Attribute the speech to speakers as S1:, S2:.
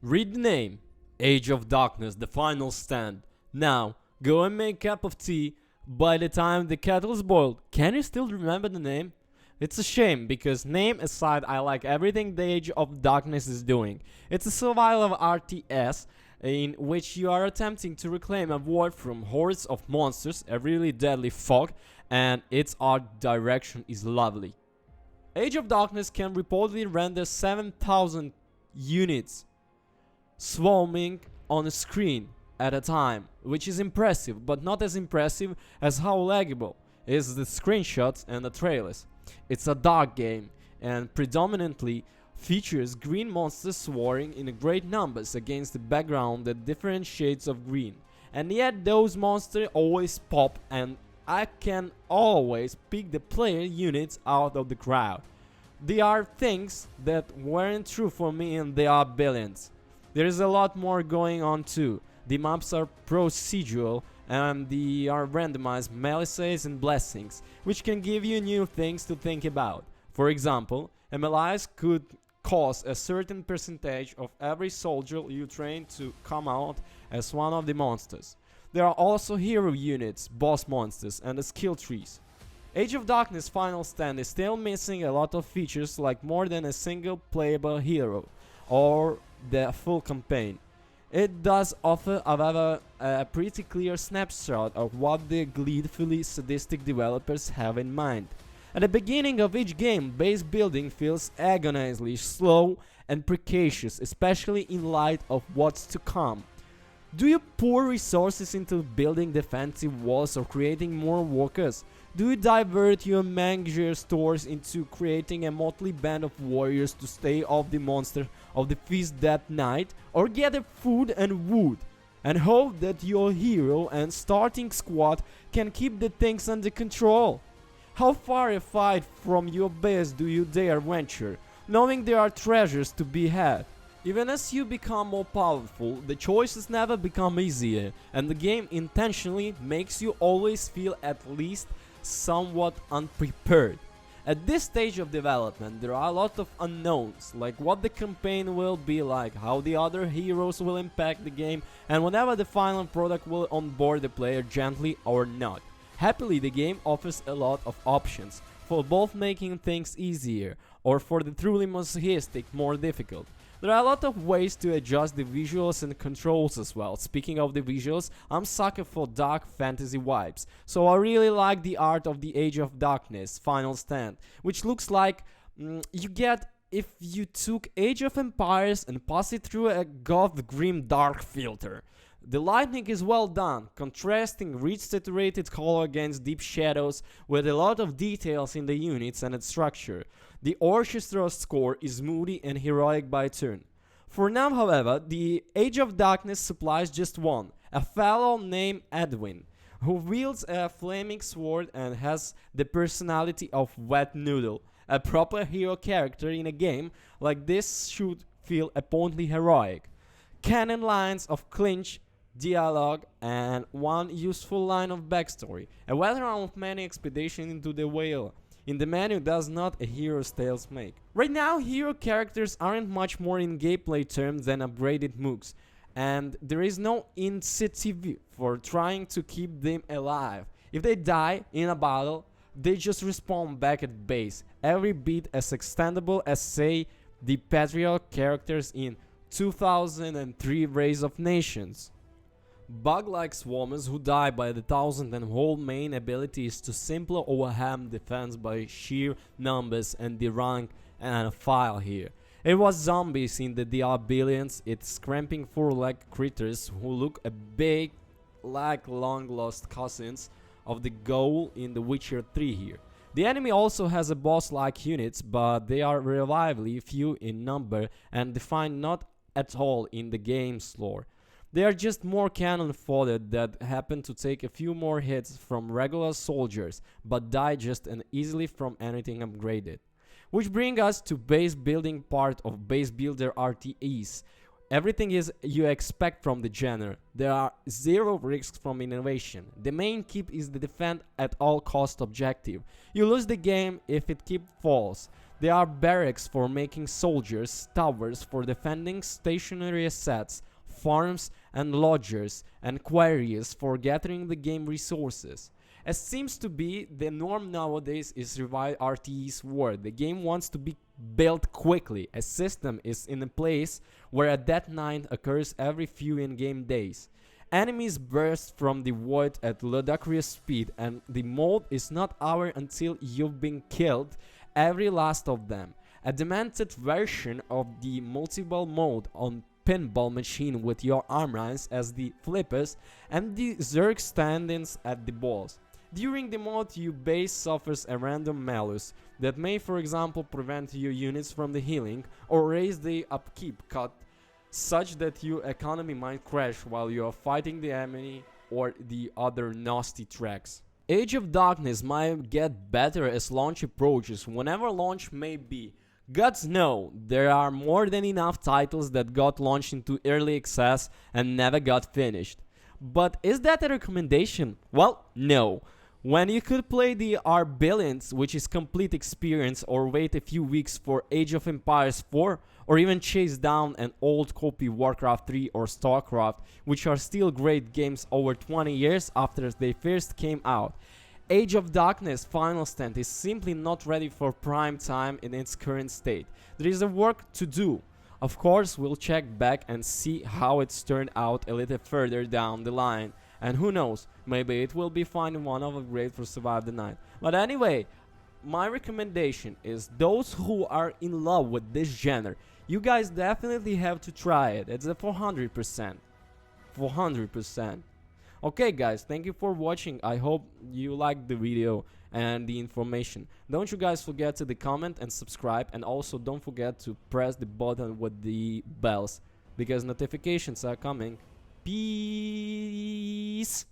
S1: Read the name. Age of Darkness, the final stand. Now, go and make a cup of tea. By the time the kettle's boiled, can you still remember the name? It's a shame, because name aside, I like everything the Age of Darkness is doing. It's a survival RTS in which you are attempting to reclaim a world from hordes of monsters, a really deadly fog, and its art direction is lovely. Age of Darkness can reportedly render 7,000 units swarming on a screen at a time, which is impressive, but not as impressive as how laggable is the screenshots and the trailers. It's a dark game and predominantly features green monsters soaring in great numbers against a background that different shades of green. And yet those monsters always pop, and I can always pick the player units out of the crowd. They are things that weren't true for me in the are billions. There is a lot more going on too. The maps are procedural and they are randomized melees and blessings, which can give you new things to think about. For example, MLIs could cause a certain percentage of every soldier you train to come out as one of the monsters. There are also hero units, boss monsters, and the skill trees. Age of Darkness Final Stand is still missing a lot of features like more than a single playable hero or the full campaign. It does offer, however, a pretty clear snapshot of what the gleefully sadistic developers have in mind. At the beginning of each game, base building feels agonizingly slow and precarious, especially in light of what's to come. Do you pour resources into building defensive walls or creating more workers? Do you divert your manager stores into creating a motley band of warriors to stay off the monster of the feast that night? Or gather food and wood and hope that your hero and starting squad can keep the things under control? How far a fight from your base do you dare venture, knowing there are treasures to be had? Even as you become more powerful, the choices never become easier, and the game intentionally makes you always feel at least somewhat unprepared. At this stage of development, there are a lot of unknowns, like what the campaign will be like, how the other heroes will impact the game, and whenever the final product will onboard the player gently or not. Happily, the game offers a lot of options, for both making things easier, or for the truly masochistic more difficult. There are a lot of ways to adjust the visuals and controls as well. Speaking of the visuals, I'm sucker for dark fantasy vibes, so I really like the art of the Age of Darkness Final Stand, which looks like you get if you took Age of Empires and pass it through a goth grim dark filter. The lighting is well done, contrasting rich saturated color against deep shadows with a lot of details in the units and its structure. The orchestra score is moody and heroic by turn. For now, however, the Age of Darkness supplies just one, a fellow named Edwin, who wields a flaming sword and has the personality of Wet Noodle. A proper hero character in a game like this should feel apparently heroic. Canon lines of clinch, dialogue, and one useful line of backstory. A veteran of many expeditions into the whale. In the menu does not a hero's tales make. Right now, hero characters aren't much more in gameplay terms than upgraded mooks, and there is no incentive for trying to keep them alive. If they die in a battle, they just respawn back at base, every bit as extendable as, say, the patriarch characters in 2003 Race of Nations. Bug-like swarmers who die by the thousand and whole main ability is to simply overwhelm defense by sheer numbers and the rank and file here. It was zombies in the DR Billions, it's cramping four-legged critters who look a bit like long-lost cousins of the ghoul in The Witcher 3 here. The enemy also has a boss-like units, but they are relatively few in number and defined not at all in the game's lore. They are just more cannon fodder that happen to take a few more hits from regular soldiers, but die just as easily from anything upgraded. Which brings us to base building part of base builder RTEs. Everything is you expect from the genre. There are zero risks from innovation. The main keep is the defend at all cost objective. You lose the game if it keep falls. They are barracks for making soldiers, towers for defending stationary assets, farms and lodgers, and quarries for gathering the game resources. As seems to be the norm nowadays is revive RTE's word. The game wants to be built quickly. A system is in a place where a death knight occurs every few in-game days. Enemies burst from the void at ludicrous speed, and the mode is not over until you've been killed every last of them. A demented version of the multiple mode on pinball machine with your armlines as the flippers and the Zerg stand-ins at the balls. During the mode, your base suffers a random malus that may, for example, prevent your units from the healing or raise the upkeep cut such that your economy might crash while you are fighting the enemy or the other nasty tracks. Age of Darkness might get better as launch approaches, whenever launch may be. Gods know, there are more than enough titles that got launched into early access and never got finished. But is that a recommendation? Well, no. When you could play the Arbillions, which is complete experience, or wait a few weeks for Age of Empires 4, or even chase down an old copy Warcraft 3 or StarCraft, which are still great games over 20 years after they first came out. Age of Darkness Final Stand is simply not ready for prime time in its current state. There is a work to do. Of course, we'll check back and see how it's turned out a little further down the line. And who knows, maybe it will be finding one of a grade for Survive the Night. But anyway, my recommendation is those who are in love with this genre, you guys definitely have to try it. It's a 400%. 400%. Okay guys, thank you for watching. I hope you liked the video and the information. Don't you guys forget to comment and subscribe, and also don't forget to press the button with the bells because notifications are coming. Peace.